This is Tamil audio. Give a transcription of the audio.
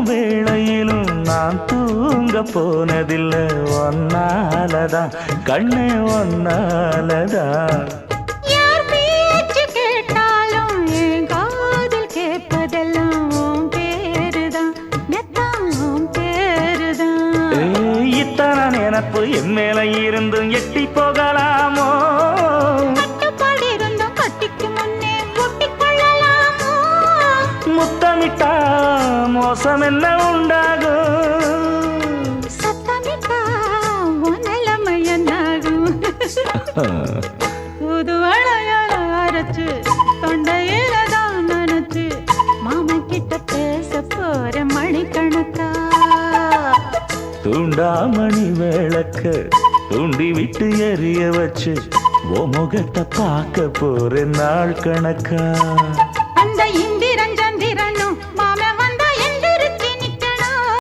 வேளையிலும் நான் தூங்க போனதில்லை ஒன்னாலதான் கண்ணே ஒன்னாலதான் யார் பேச்சு கேட்டாலும் என் காதில் கேட்பதெல்லாம் உன் பேருதான் நெத்தான் உன் பேருதான் இத்தனை நினப்பு என் மேல இருந்தும் எட்டி போகலாமோ கட்டுப்பாடு இருந்தும் கட்டிக்கு முன்னே ஒட்டிக் கொள்ளலாமோ முத்தமிட்டா மோசம் என்ன உண்டாகும் சத்தமிட்டா உன் நிலைமை என்னாகும் புது வளையல அரைச்சு தொண்டையில தான் நினைச்சு மாமன் கிட்ட பேச போற மணிக்கணக்கா தூண்டாமணி விளக்க தூண்டி விட்டு எரிய வச்சு ஓ முகத்தை பார்க்க போற நாள் கணக்கா